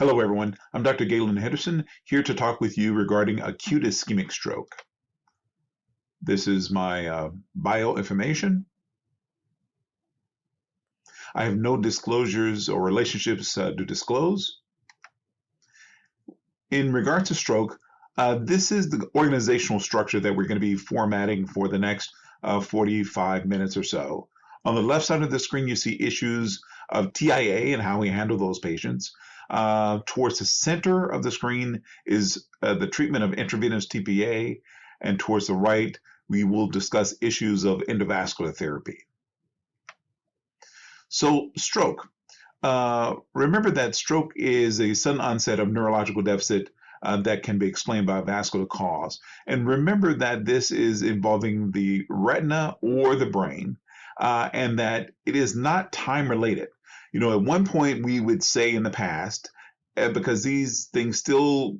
Hello, everyone. I'm Dr. Galen Henderson, here to talk with you regarding acute ischemic stroke. This is my bio information. I have no disclosures or relationships to disclose. In regards to stroke, this is the organizational structure that we're going to be formatting for the next 45 minutes or so. On the left side of the screen, you see issues of TIA and how we handle those patients. Towards the center of the screen is the treatment of intravenous TPA, and towards the right, we will discuss issues of endovascular therapy. So, stroke. Remember that stroke is a sudden onset of neurological deficit that can be explained by a vascular cause. And remember that this is involving the retina or the brain, and that it is not time related. At one point we would say in the past, because these things still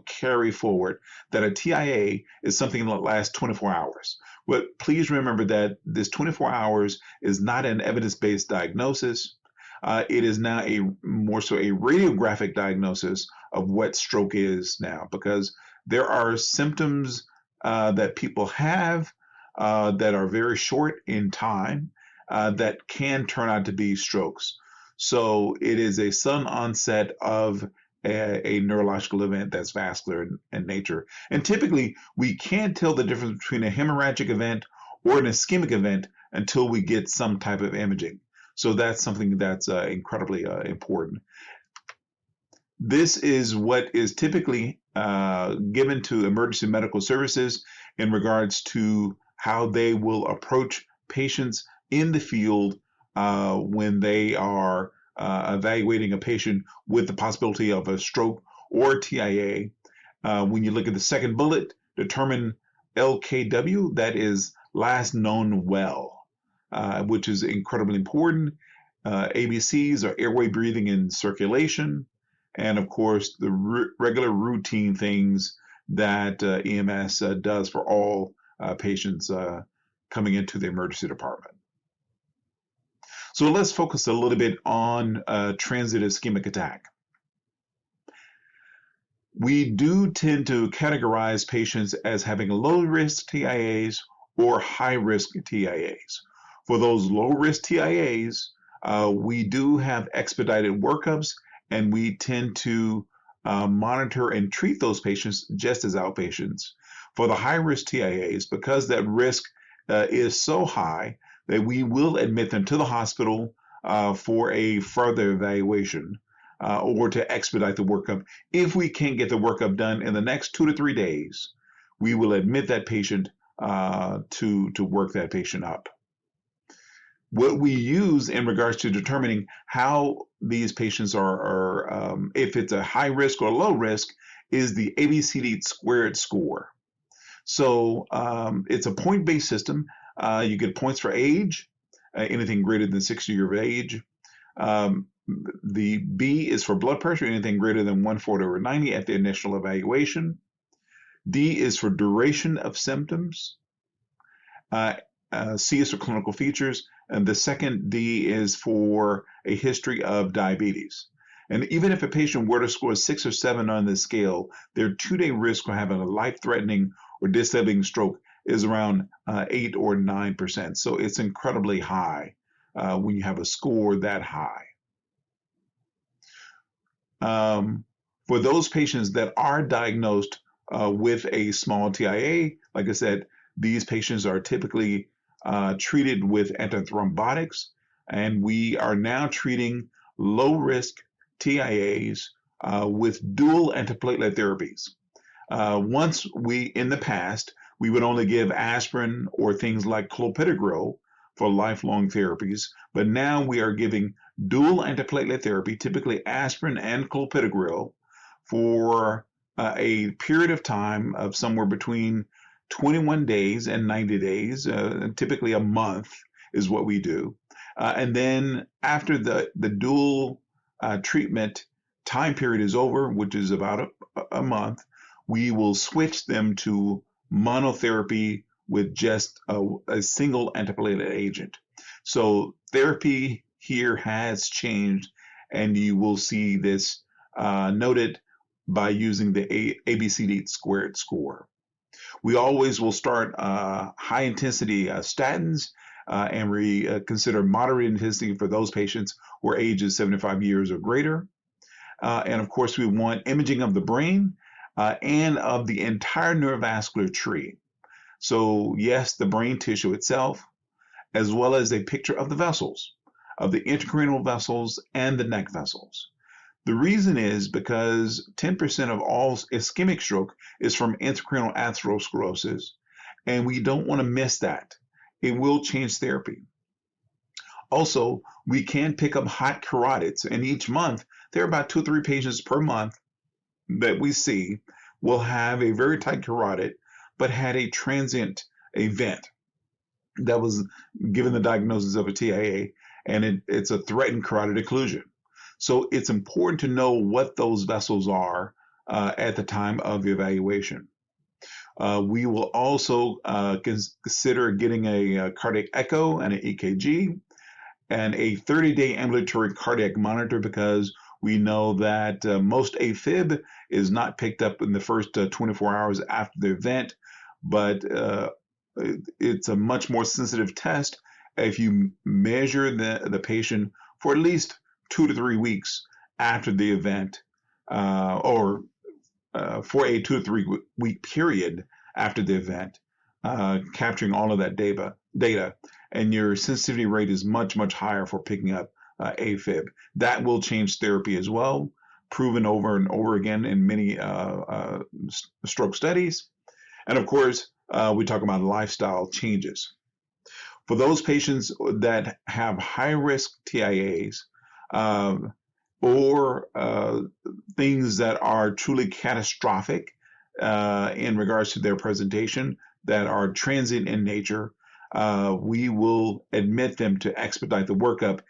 carry forward, that a TIA is something that lasts 24 hours. But please remember that this 24 hours is not an evidence-based diagnosis. It is now more so a radiographic diagnosis of what stroke is now, because there are symptoms that people have that are very short in time that can turn out to be strokes. So it is a sudden onset of a neurological event that's vascular in nature. And typically, we can't tell the difference between a hemorrhagic event or an ischemic event until we get some type of imaging. So that's something that's incredibly important. This is what is typically given to emergency medical services in regards to how they will approach patients in the field when they are evaluating a patient with the possibility of a stroke or TIA. When you look at the second bullet, determine LKW, that is last known well. Which is incredibly important. ABCs are airway, breathing, and circulation. And of course, the regular routine things that EMS does for all patients coming into the emergency department. So let's focus a little bit on transient ischemic attack. We do tend to categorize patients as having low-risk TIAs or high-risk TIAs. For those low-risk TIAs, we do have expedited workups, and we tend to monitor and treat those patients just as outpatients. For the high-risk TIAs, because that risk is so high that we will admit them to the hospital for a further evaluation or to expedite the workup. If we can't get the workup done in the next 2 to 3 days, we will admit that patient to work that patient up. What we use in regards to determining how these patients are if it's a high risk or low risk, is the ABCD squared score. So it's a point-based system. You get points for age, anything greater than 60 years of age. The B is for blood pressure, anything greater than 140/90 at the initial evaluation. D is for duration of symptoms. C is for clinical features, and the second D is for a history of diabetes. And even if a patient were to score 6 or 7 on this scale, their 2-day risk for having a life-threatening or disabling stroke is around 8 or 9%. So it's incredibly high when you have a score that high. For those patients that are diagnosed with a small TIA, like I said, these patients are typically treated with antithrombotics, and we are now treating low-risk TIAs with dual antiplatelet therapies. In the past, we would only give aspirin or things like clopidogrel for lifelong therapies, but now we are giving dual antiplatelet therapy, typically aspirin and clopidogrel, for a period of time of somewhere between 21 days and 90 days, typically a month is what we do. And then after the dual treatment time period is over, which is about a month, we will switch them to monotherapy with just a single antiplatelet agent. So therapy here has changed, and you will see this noted by using the ABCD squared score. We always will start high intensity statins, and we consider moderate intensity for those patients who are ages 75 years or greater. And of course, we want imaging of the brain and of the entire neurovascular tree. So yes, the brain tissue itself, as well as a picture of the vessels, of the intracranial vessels and the neck vessels. The reason is because 10% of all ischemic stroke is from intracranial atherosclerosis, and we don't want to miss that. It will change therapy. Also, we can pick up hot carotids, and each month, there are about 2 or 3 patients per month that we see will have a very tight carotid, but had a transient event that was given the diagnosis of a TIA, and it's a threatened carotid occlusion. So it's important to know what those vessels are at the time of the evaluation. We will also consider getting a cardiac echo and an EKG and a 30-day ambulatory cardiac monitor, because we know that most AFib is not picked up in the first 24 hours after the event, but it's a much more sensitive test if you measure the patient for at least 2 to 3 weeks after the event, or for a 2 to 3 week period after the event, capturing all of that data, and your sensitivity rate is much, much higher for picking up AFib. That will change therapy as well, proven over and over again in many stroke studies. And of course, we talk about lifestyle changes. For those patients that have high-risk TIAs, or things that are truly catastrophic in regards to their presentation, that are transient in nature, we will admit them to expedite the workup,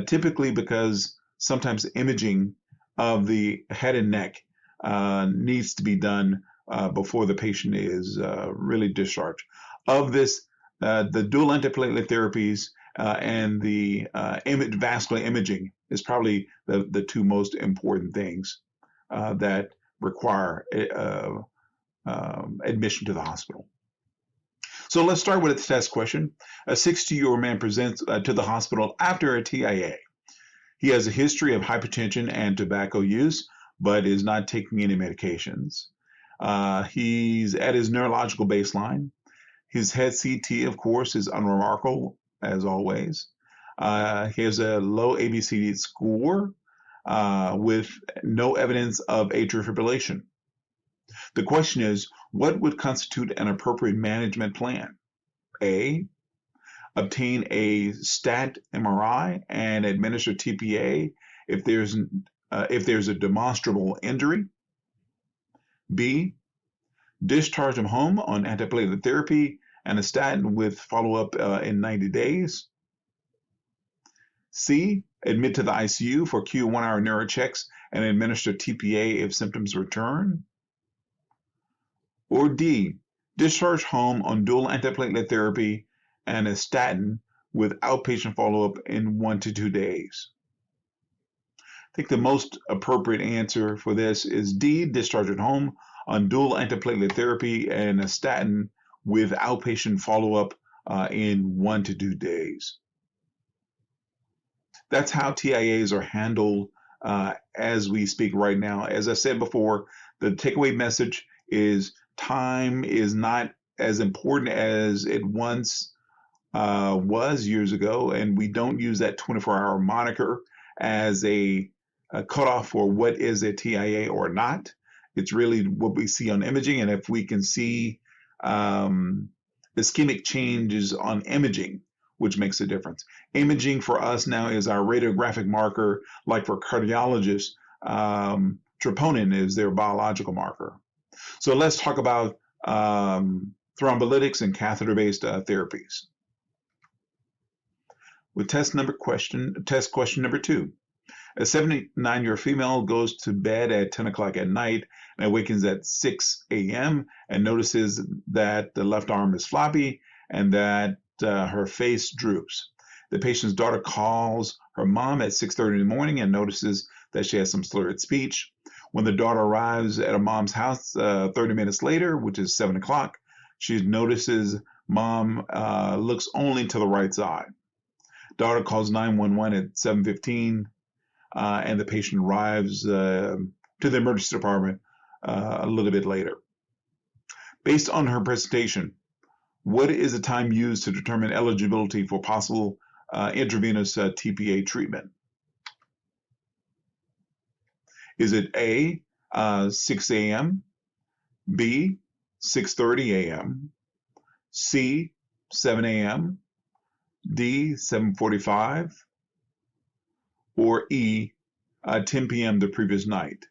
typically because sometimes imaging of the head and neck needs to be done before the patient is really discharged. Of this, the dual antiplatelet therapies and the vascular imaging is probably the 2 most important things that require admission to the hospital. So let's start with a test question. A 60-year-old man presents to the hospital after a TIA. He has a history of hypertension and tobacco use, but is not taking any medications. He's at his neurological baseline. His head CT, of course, is unremarkable, as always. He has a low ABCD score with no evidence of atrial fibrillation. The question is, what would constitute an appropriate management plan? A, obtain a stat MRI and administer TPA if there's a demonstrable injury. B, discharge him home on antiplatelet therapy and a statin with follow-up in 90 days. C, admit to the ICU for Q 1-hour neuro checks and administer TPA if symptoms return. Or D, discharge home on dual antiplatelet therapy and a statin with outpatient follow-up in 1 to 2 days. I think the most appropriate answer for this is D, discharge at home on dual antiplatelet therapy and a statin with outpatient follow-up in 1 to 2 days. That's how TIAs are handled as we speak right now. As I said before, the takeaway message is time is not as important as it once was years ago, and we don't use that 24-hour moniker as a cutoff for what is a TIA or not. It's really what we see on imaging, and if we can see ischemic changes on imaging, which makes a difference. Imaging for us now is our radiographic marker, like for cardiologists, troponin is their biological marker. So let's talk about thrombolytics and catheter-based therapies. With test question number 2. A 79-year-old female goes to bed at 10 o'clock at night and awakens at 6 a.m. and notices that the left arm is floppy and that her face droops. The patient's daughter calls her mom at 6:30 in the morning and notices that she has some slurred speech. When the daughter arrives at her mom's house 30 minutes later, which is 7 o'clock, she notices mom looks only to the right side. Daughter calls 911 at 7:15, and the patient arrives to the emergency department a little bit later. Based on her presentation, what is the time used to determine eligibility for possible intravenous TPA treatment? Is it A, 6 a.m., B, 6:30 a.m., C, 7 a.m., D, 7:45, or E, 10 p.m. the previous night?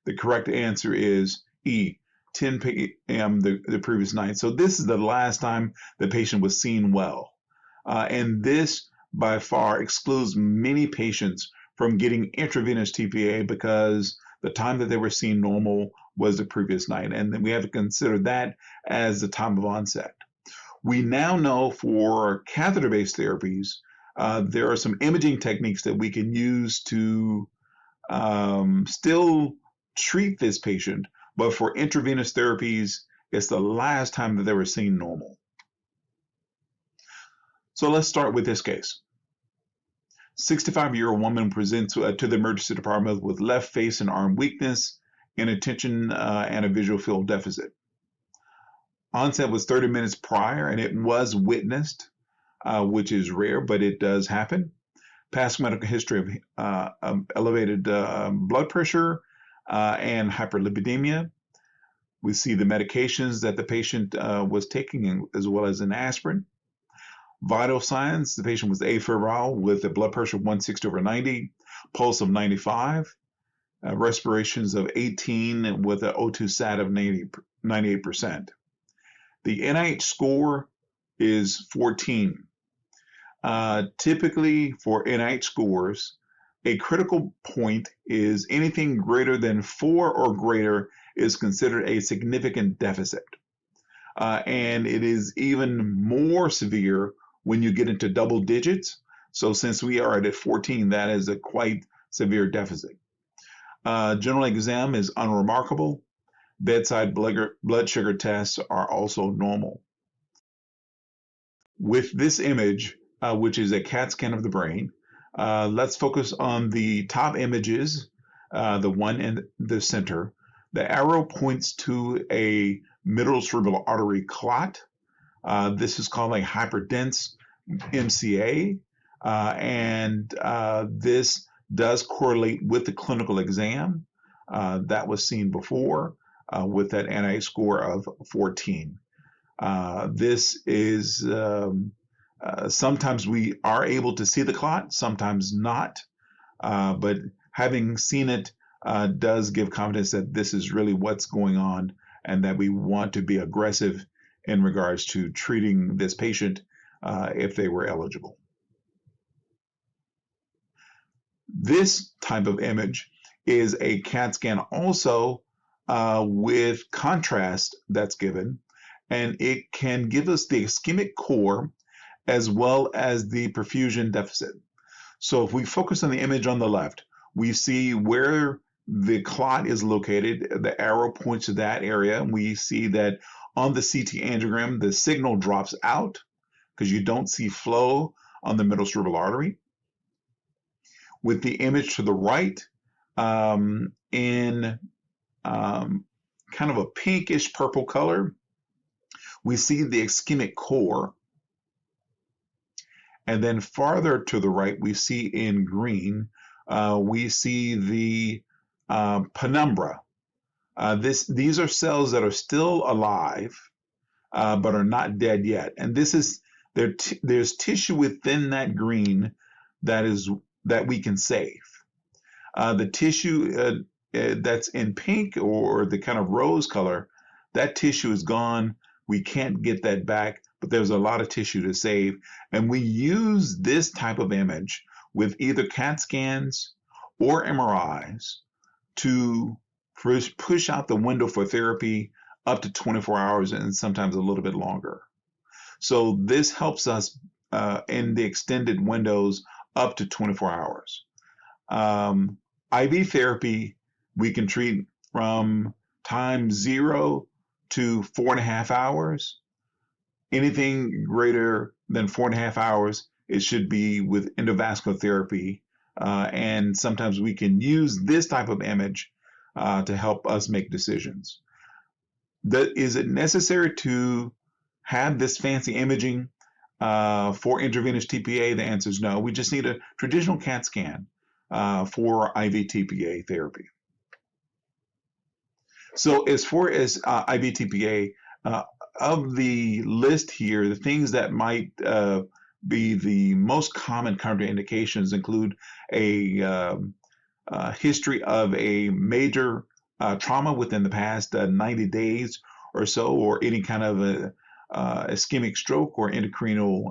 The correct answer is E, 10 p.m. the previous night. So this is the last time the patient was seen well. And this by far excludes many patients from getting intravenous TPA because the time that they were seen normal was the previous night. And then we have to consider that as the time of onset. We now know for catheter-based therapies, there are some imaging techniques that we can use to still treat this patient, but for intravenous therapies, it's the last time that they were seen normal. So let's start with this case. 65-year-old woman presents to the emergency department with left face and arm weakness, inattention, and a visual field deficit. Onset was 30 minutes prior, and it was witnessed, which is rare, but it does happen. Past medical history of elevated blood pressure and hyperlipidemia. We see the medications that the patient was taking, as well as an aspirin. Vital signs: the patient was afebrile with a blood pressure of 160/90, pulse of 95, respirations of 18 with an O2 sat of 98%. The NIH score is 14. Typically for NIH scores, a critical point is anything greater than 4 or greater is considered a significant deficit. And it is even more severe when you get into double digits. So since we are at 14, that is a quite severe deficit. General exam is unremarkable. Bedside blood sugar tests are also normal. With this image, which is a CAT scan of the brain, let's focus on the top images, the one in the center. The arrow points to a middle cerebral artery clot. This is called a hyperdense MCA, and this does correlate with the clinical exam that was seen before with that NIH score of 14. This is sometimes we are able to see the clot, sometimes not, but having seen it does give confidence that this is really what's going on and that we want to be aggressive in regards to treating this patient if they were eligible. This type of image is a CAT scan also with contrast that's given, and it can give us the ischemic core as well as the perfusion deficit. So if we focus on the image on the left, we see where the clot is located. The arrow points to that area, and we see that on the CT angiogram, the signal drops out because you don't see flow on the middle cerebral artery. With the image to the right, in kind of a pinkish purple color, we see the ischemic core. And then farther to the right, we see in green, we see the penumbra. These are cells that are still alive, but are not dead yet. And this is there's tissue within that green that we can save. The tissue that's in pink or the kind of rose color, that tissue is gone. We can't get that back, but there's a lot of tissue to save. And we use this type of image with either CAT scans or MRIs to push out the window for therapy up to 24 hours and sometimes a little bit longer. So this helps us in the extended windows up to 24 hours. IV therapy, we can treat from time 0 to 4.5 hours. Anything greater than 4.5 hours, it should be with endovascular therapy. And sometimes we can use this type of image to help us make decisions. Is it necessary to have this fancy imaging for intravenous TPA? The answer is no. We just need a traditional CAT scan for IV TPA therapy. So as far as IV TPA, of the list here, the things that might be the most common contraindications include a history of a major trauma within the past 90 days or so, or any kind of a ischemic stroke or intracranial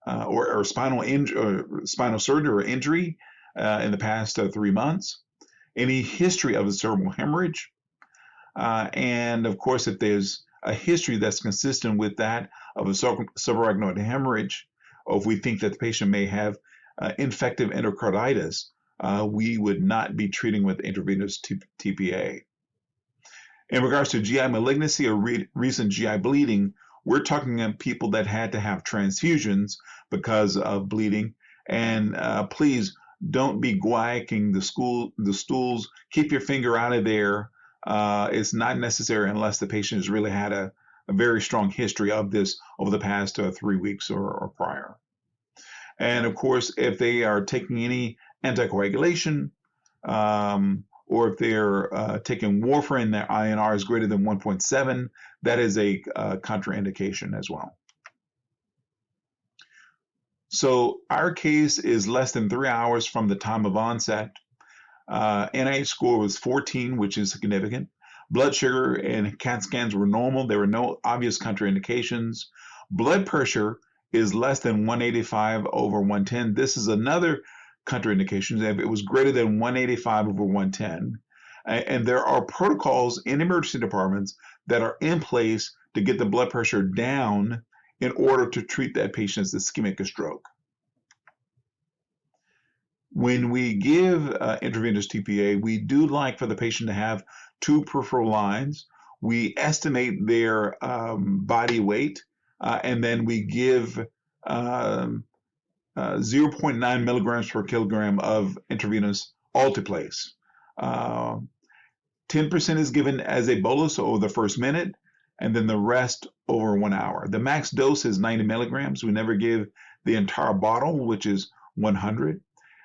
or spinal surgery or injury in the past 3 months, any history of a cerebral hemorrhage, and of course, if there's a history that's consistent with that of a subarachnoid hemorrhage, or if we think that the patient may have infective endocarditis, we would not be treating with intravenous TPA. In regards to GI malignancy or recent GI bleeding, we're talking about people that had to have transfusions because of bleeding. And please don't be guaiaking the stools. Keep your finger out of there. It's not necessary unless the patient has really had a very strong history of this over the past 3 weeks or prior. And of course, if they are taking any anticoagulation, or if they're taking warfarin, their INR is greater than 1.7, that is a contraindication as well. So our case is less than 3 hours from the time of onset. NIH score was 14, which is significant. Blood sugar and CAT scans were normal. There were no obvious contraindications. Blood pressure is less than 185 over 110. This is another contraindication. If it was greater than 185 over 110, and there are protocols in emergency departments that are in place to get the blood pressure down in order to treat that patient's ischemic stroke. When we give intravenous TPA, we do like for the patient to have 2 peripheral lines. We estimate their body weight, and then we give 0.9 milligrams per kilogram of intravenous alteplase. 10% is given as a bolus over the first minute, and then the rest over 1 hour. The max dose is 90 milligrams. We never give the entire bottle, which is 100.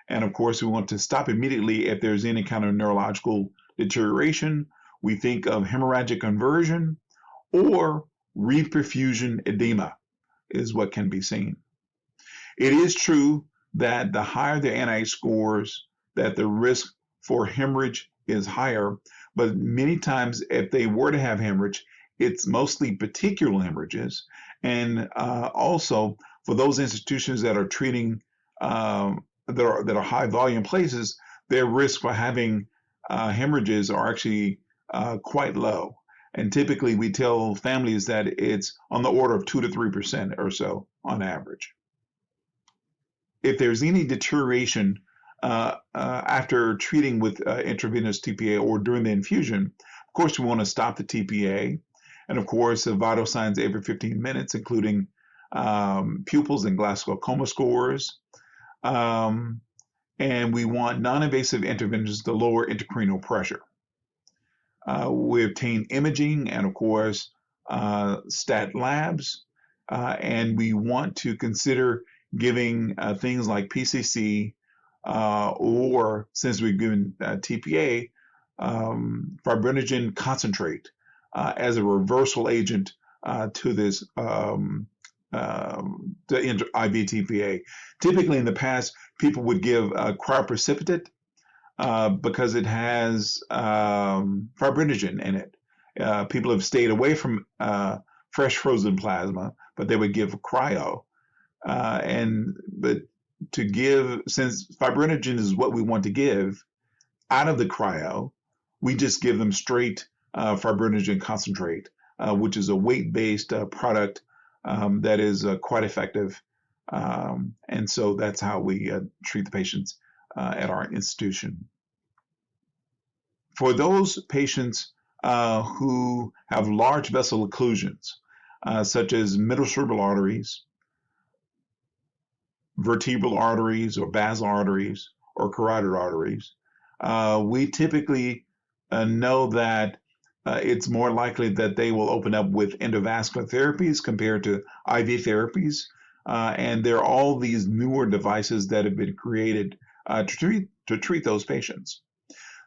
And of course, we want to stop immediately if there's any kind of neurological deterioration. We think of hemorrhagic conversion or reperfusion edema is what can be seen. It is true that the higher the NIH scores, that the risk for hemorrhage is higher, but many times if they were to have hemorrhage, it's mostly petechial hemorrhages. And also for those institutions that are treating that are high volume places, their risk for having hemorrhages are actually quite low. And typically we tell families that it's on the order of 2 to 3% or so on average. If there's any deterioration after treating with intravenous TPA or during the infusion, of course we want to stop the TPA. And of course, vital signs every 15 minutes, including pupils and Glasgow coma scores. And we want non-invasive interventions to lower intracranial pressure. We obtain imaging and, of course, stat labs. And we want to consider giving things like PCC or, since we've given TPA, fibrinogen concentrate as a reversal agent to this the IV TPA. Typically in the past, people would give cryoprecipitate because it has fibrinogen in it. People have stayed away from fresh frozen plasma, but they would give cryo. But to give, since fibrinogen is what we want to give out of the cryo, we just give them straight fibrinogen concentrate, which is a weight-based product that is quite effective. And so that's how we treat the patients at our institution. For those patients who have large vessel occlusions, such as middle cerebral arteries, vertebral arteries, or basal arteries, or carotid arteries, we typically know that it's more likely that they will open up with endovascular therapies compared to IV therapies. And there are all these newer devices that have been created to treat those patients.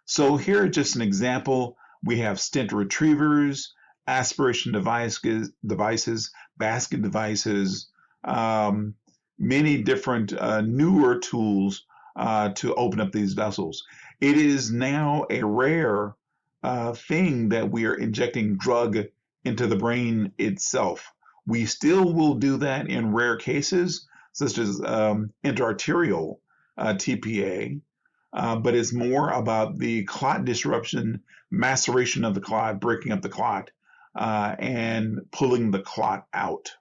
So here is just an example. We have stent retrievers, aspiration devices, basket devices, many different newer tools to open up these vessels. It is now a rare thing that we are injecting drug into the brain itself. We still will do that in rare cases, such as intraarterial TPA, but it's more about the clot disruption, maceration of the clot, breaking up the clot, and pulling the clot out.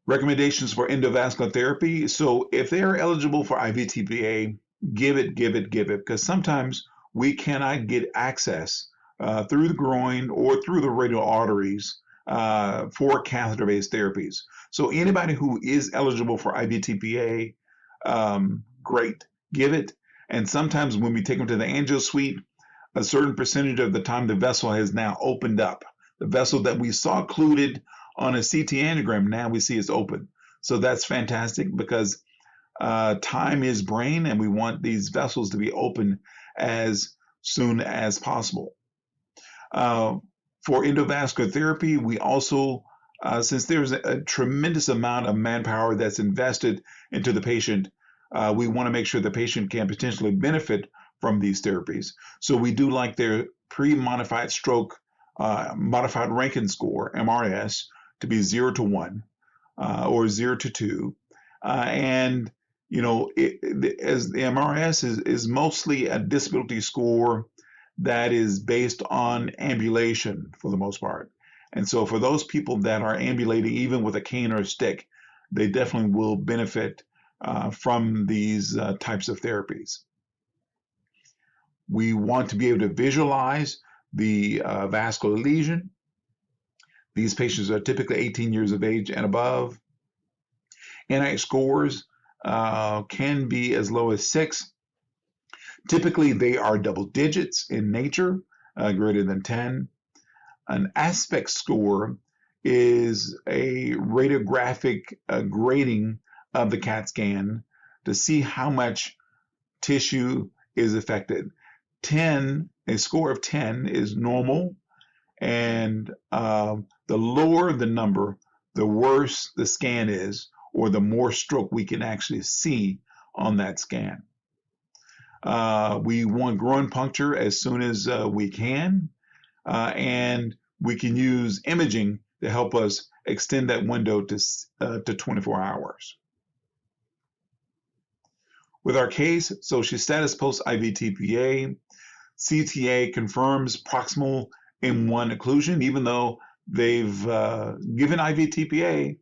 Recommendations for endovascular therapy. So if they are eligible for IV TPA, give it, because sometimes we cannot get access through the groin or through the radial arteries for catheter-based therapies. So anybody who is eligible for IV TPA, great, give it. And sometimes when we take them to the angio suite, a certain percentage of the time the vessel has now opened up. The vessel that we saw occluded on a CT angiogram, now we see it's open. So that's fantastic, because time is brain, and we want these vessels to be open as soon as possible. For endovascular therapy, we also, since there's a tremendous amount of manpower that's invested into the patient, we want to make sure the patient can potentially benefit from these therapies. So we do like their pre-modified stroke modified Rankin score, MRS, to be 0 to 1 or 0 to 2. And, you know, as the MRS is mostly a disability score that is based on ambulation for the most part. And so for those people that are ambulating, even with a cane or a stick, they definitely will benefit from these types of therapies. We want to be able to visualize the vascular lesion. These patients are typically 18 years of age and above. NIH scores can be as low as 6. Typically, they are double digits in nature, greater than 10. An aspect score is a radiographic grading of the CAT scan to see how much tissue is affected. A score of 10 is normal, and the lower the number, the worse the scan is, or the more stroke we can actually see on that scan. We want groin puncture as soon as we can, and we can use imaging to help us extend that window to 24 hours. With our case, so she's status post-IV TPA, CTA confirms proximal M1 occlusion. Even though they've given IV TPA,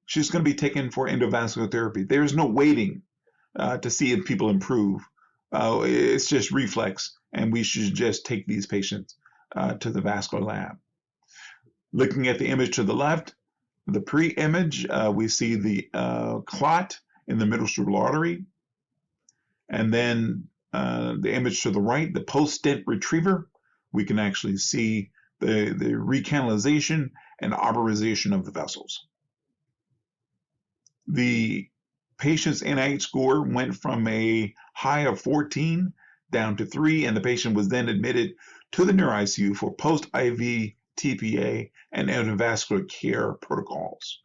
she's going to be taken for endovascular therapy. There's no waiting to see if people improve. It's just reflex, and we should just take these patients to the vascular lab. Looking at the image to the left, the pre-image, we see the clot in the middle cerebral artery. And then the image to the right, the post-stent retriever, we can actually see the recanalization and arborization of the vessels. The patient's NIH score went from a high of 14 down to 3, and the patient was then admitted to the neuro ICU for post-IV TPA and endovascular care protocols.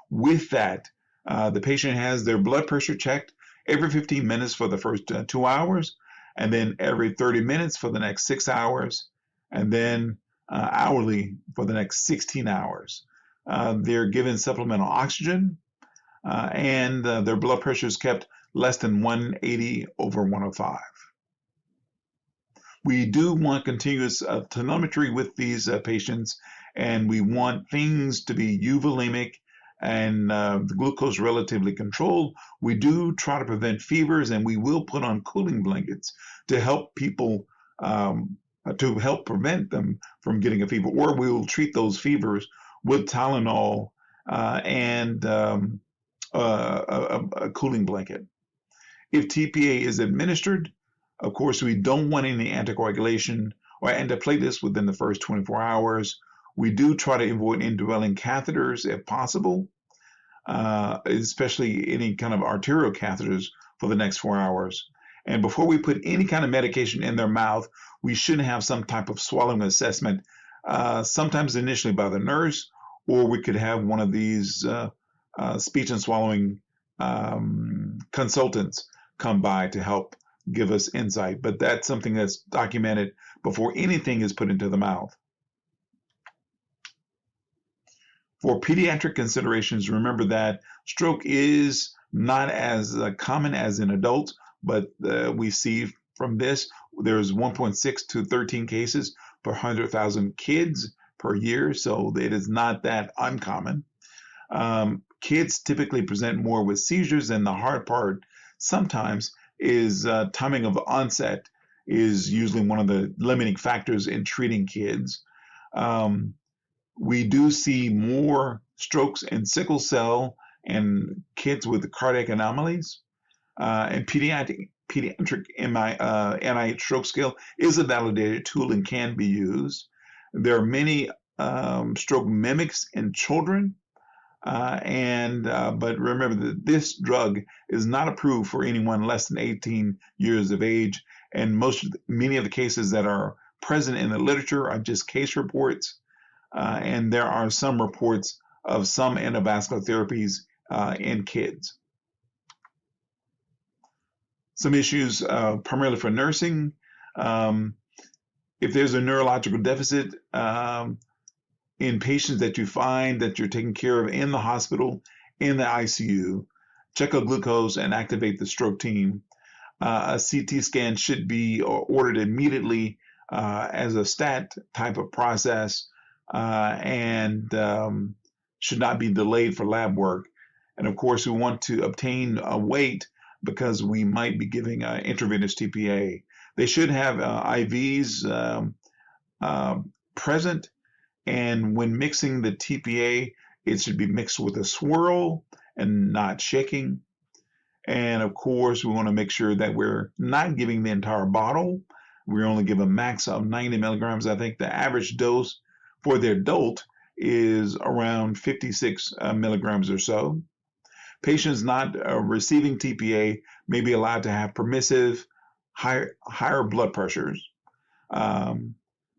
With that, the patient has their blood pressure checked every 15 minutes for the first 2 hours, and then every 30 minutes for the next 6 hours, and then hourly for the next 16 hours. They're given supplemental oxygen, and their blood pressure is kept less than 180/105. We do want continuous telemetry with these patients, and we want things to be euvolemic and the glucose relatively controlled. We do try to prevent fevers, and we will put on cooling blankets to help people to help prevent them from getting a fever, or we will treat those fevers with Tylenol and a cooling blanket. If TPA is administered, of course, we don't want any anticoagulation or antiplatelets within the first 24 hours. We do try to avoid indwelling catheters if possible, especially any kind of arterial catheters for the next 4 hours. And before we put any kind of medication in their mouth, we should have some type of swallowing assessment, sometimes initially by the nurse, or we could have one of these speech and swallowing consultants come by to help give us insight. But that's something that's documented before anything is put into the mouth. For pediatric considerations, remember that stroke is not as common as in adults, but we see from this, there's 1.6 to 13 cases per 100,000 kids per year, so it is not that uncommon. Kids typically present more with seizures, and the hard part sometimes is timing of onset is usually one of the limiting factors in treating kids. We do see more strokes in sickle cell and kids with cardiac anomalies. And pediatric NIH stroke scale is a validated tool and can be used. There are many stroke mimics in children, but remember that this drug is not approved for anyone less than 18 years of age, and many of the cases that are present in the literature are just case reports, and there are some reports of some endovascular therapies in kids. Some issues primarily for nursing. If there's a neurological deficit in patients that you find that you're taking care of in the hospital, in the ICU, check out glucose and activate the stroke team. A CT scan should be ordered immediately as a stat type of process and should not be delayed for lab work. And of course, we want to obtain a weight because we might be giving intravenous TPA. They should have IVs present, and when mixing the TPA, it should be mixed with a swirl and not shaking. And of course, we want to make sure that we're not giving the entire bottle. We only give a max of 90 milligrams. I think the average dose for the adult is around 56 milligrams or so. Patients not receiving TPA may be allowed to have permissive higher blood pressures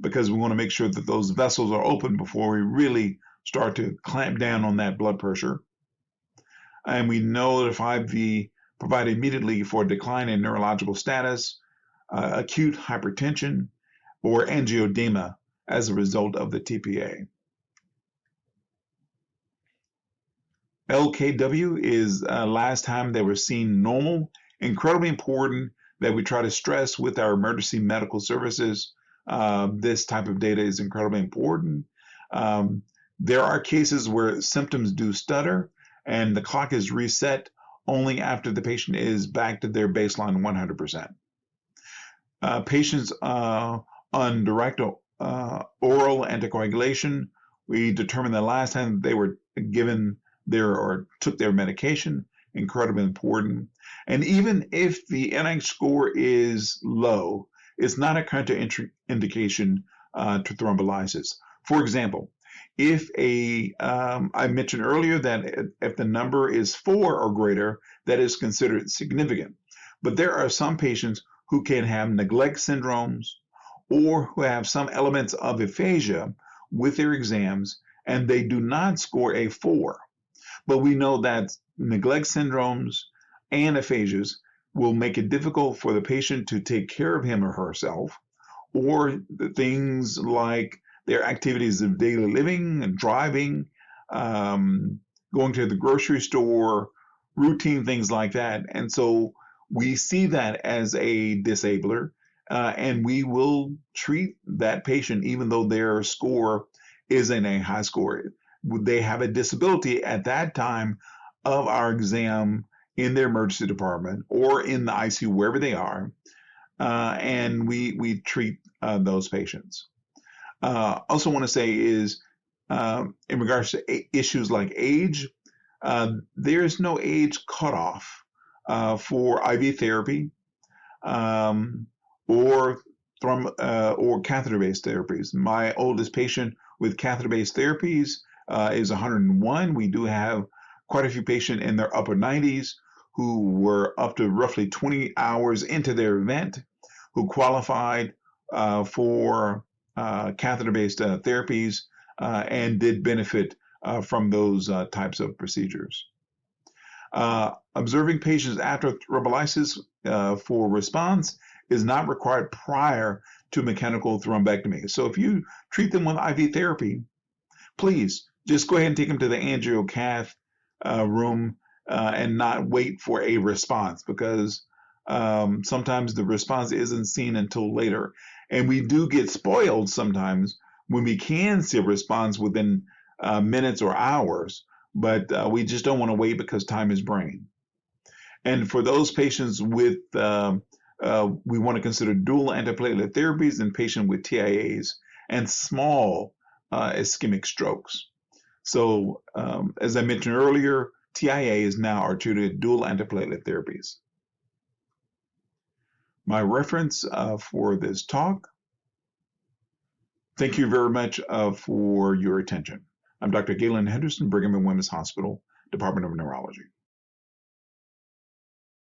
because we want to make sure that those vessels are open before we really start to clamp down on that blood pressure. And we notify provide immediately for decline in neurological status, acute hypertension, or angioedema as a result of the TPA. LKW is last time they were seen normal. Incredibly important that we try to stress with our emergency medical services. This type of data is incredibly important. There are cases where symptoms do stutter and the clock is reset only after the patient is back to their baseline 100%. Patients on direct oral anticoagulation, we determined the last time they were given or took their medication, incredibly important. And even if the NIH score is low, it's not a contraindication to thrombolysis. For example, if I mentioned earlier that if the number is 4 or greater, that is considered significant. But there are some patients who can have neglect syndromes or who have some elements of aphasia with their exams, and they do not score a 4. But we know that neglect syndromes and aphasias will make it difficult for the patient to take care of him or herself, or the things like their activities of daily living and driving, going to the grocery store, routine things like that. And so we see that as a disabler, and we will treat that patient even though their score isn't a high score. They have a disability at that time of our exam in their emergency department or in the ICU, wherever they are, and we treat those patients. Also want to say is in regards to issues like age, there's no age cutoff for IV therapy um, or or catheter-based therapies. My oldest patient with catheter-based therapies is 101. We do have quite a few patients in their upper 90s who were up to roughly 20 hours into their event who qualified for catheter-based therapies and did benefit from those types of procedures. Observing patients after thrombolysis for response is not required prior to mechanical thrombectomy. So if you treat them with IV therapy, please just go ahead and take them to the angiocath room and not wait for a response, because sometimes the response isn't seen until later. And we do get spoiled sometimes when we can see a response within minutes or hours, but we just don't want to wait because time is brain. And for those patients with, we want to consider dual antiplatelet therapies in patients with TIAs and small ischemic strokes. So, as I mentioned earlier, TIAs now are treated with dual antiplatelet therapies. My reference for this talk. Thank you very much for your attention. I'm Dr. Galen Henderson, Brigham and Women's Hospital, Department of Neurology.